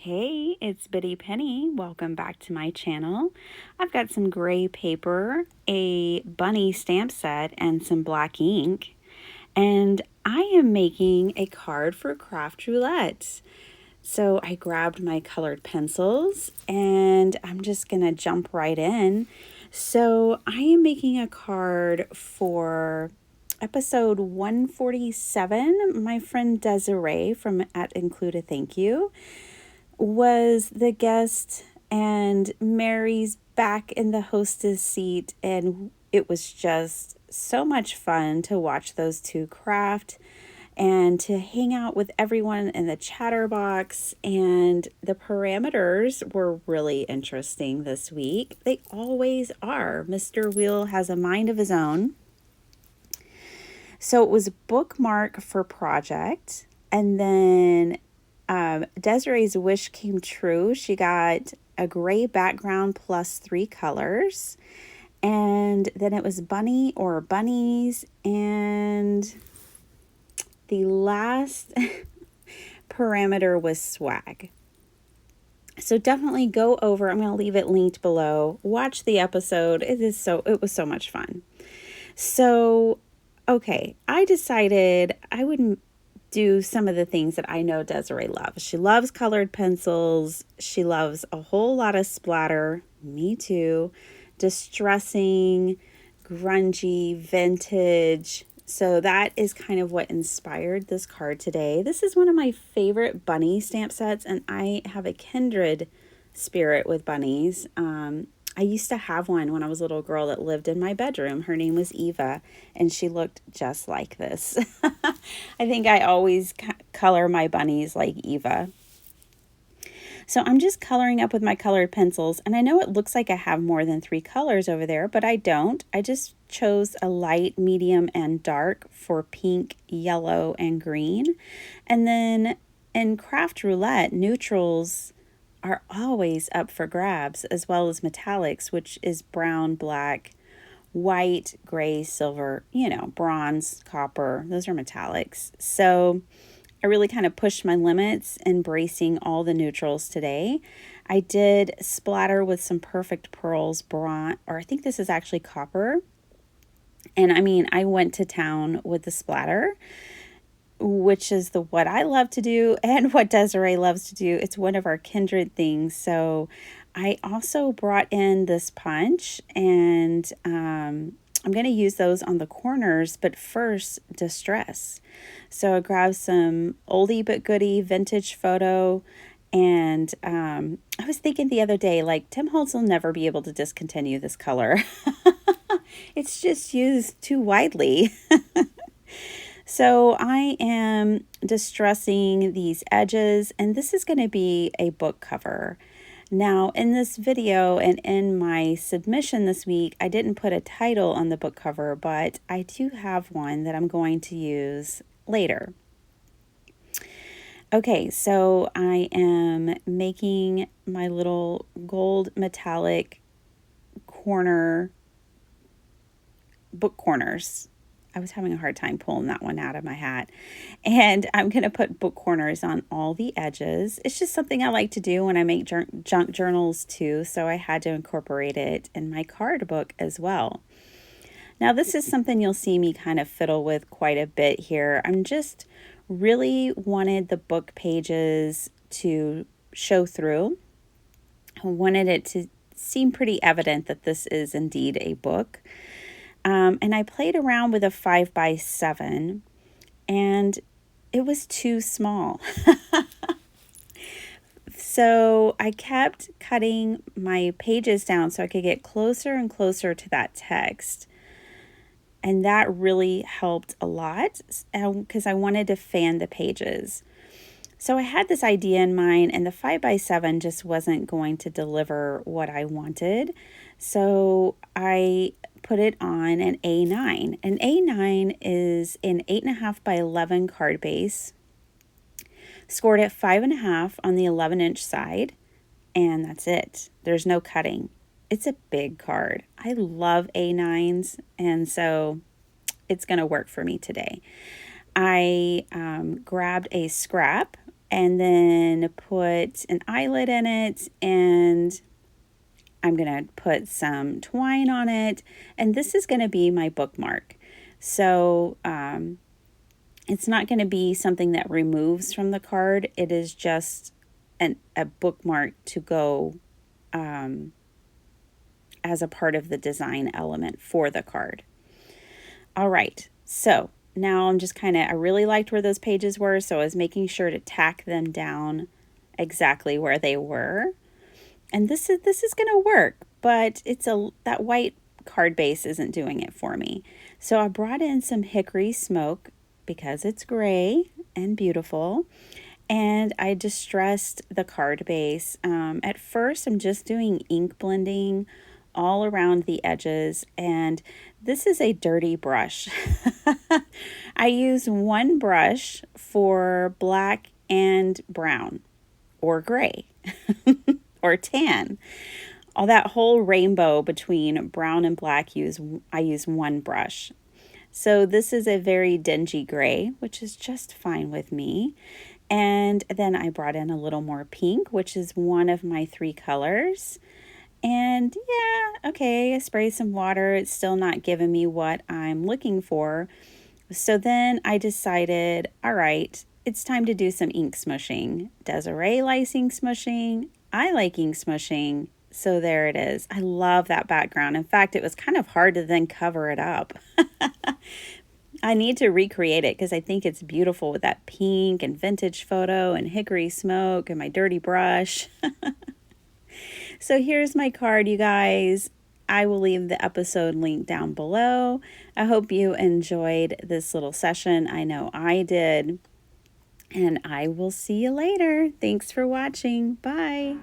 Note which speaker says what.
Speaker 1: Hey, it's Biddy Penny. Welcome back to my channel. I've got some gray paper, a bunny stamp set, and some black ink. And I am making a card for Craft Roulette. So I grabbed my colored pencils and I'm just going to jump right in. So I am making a card for episode 147. My friend Desiree from @Include a Thank You was the guest, and Mary's back in the hostess seat, and it was just so much fun to watch those two craft and to hang out with everyone in the chatterbox. And the parameters were really interesting this week. They always are. Mr. Wheel has a mind of his own. So it was bookmark for project, and then Desiree's wish came true. She got a gray background plus 3 colors. And then it was bunny or bunnies. And the last parameter was swag. So definitely go over. I'm going to leave it linked below. Watch the episode. It was so much fun. So, okay, I decided I would do some of the things that I know Desiree loves. She loves colored pencils. She loves a whole lot of splatter. Me too. Distressing, grungy, vintage. So that is kind of what inspired this card today. This is one of my favorite bunny stamp sets, and I have a kindred spirit with bunnies. I used to have one when I was a little girl that lived in my bedroom. Her name was Eva, and she looked just like this. I think I always color my bunnies like Eva. So I'm just coloring up with my colored pencils, and I know it looks like I have more than 3 colors over there, but I don't. I just chose a light, medium, and dark for pink, yellow, and green. And then in Craft Roulette, neutrals are always up for grabs, as well as metallics, which is brown, black, white, gray, silver, bronze, copper. Those are metallics. So I really kind of pushed my limits, embracing all the neutrals today. I did splatter with some Perfect Pearls bronze, or I think this is actually copper. And I went to town with the splatter, which is what I love to do and what Desiree loves to do. It's one of our kindred things. So I also brought in this punch, and I'm going to use those on the corners, but first, distress. So I grabbed some oldie but goodie vintage photo, and I was thinking the other day, like, Tim Holtz will never be able to discontinue this color. It's just used too widely. So I am distressing these edges, and this is going to be a book cover. Now, in this video and in my submission this week, I didn't put a title on the book cover, but I do have one that I'm going to use later. Okay, so I am making my little gold metallic book corners. I was having a hard time pulling that one out of my hat. And I'm going to put book corners on all the edges. It's just something I like to do when I make junk journals too, so I had to incorporate it in my card book as well. Now, this is something you'll see me kind of fiddle with quite a bit here. I'm just really wanted the book pages to show through. I wanted it to seem pretty evident that this is indeed a book. And I played around with a 5x7, and it was too small. So I kept cutting my pages down so I could get closer and closer to that text. And that really helped a lot because I wanted to fan the pages. So I had this idea in mind, and the 5x7 just wasn't going to deliver what I wanted. So I put it on an A9. An A9 is an 8.5 by 11 card base, scored at 5.5 on the 11-inch side, and that's it. There's no cutting. It's a big card. I love A9s, and so it's going to work for me today. I grabbed a scrap and then put an eyelet in it, and I'm going to put some twine on it, and this is going to be my bookmark. So it's not going to be something that removes from the card. It is just a bookmark to go as a part of the design element for the card. All right, so now I'm just I really liked where those pages were, so I was making sure to tack them down exactly where they were. And this is going to work, but that white card base isn't doing it for me. So I brought in some hickory smoke because it's gray and beautiful, and I distressed the card base. At first, I'm just doing ink blending all around the edges, and this is a dirty brush. I use one brush for black and brown, or gray, or tan. All that whole rainbow between brown and black, I use one brush. So this is a very dingy gray, which is just fine with me. And then I brought in a little more pink, which is one of my 3 colors. And yeah, okay, I sprayed some water. It's still not giving me what I'm looking for. So then I decided, all right, it's time to do some ink smushing. Desiree likes ink smushing. I like ink smushing. So there it is. I love that background. In fact, it was kind of hard to then cover it up. I need to recreate it because I think it's beautiful with that pink and vintage photo and hickory smoke and my dirty brush. So here's my card, you guys. I will leave the episode link down below. I hope you enjoyed this little session. I know I did. And I will see you later. Thanks for watching. Bye.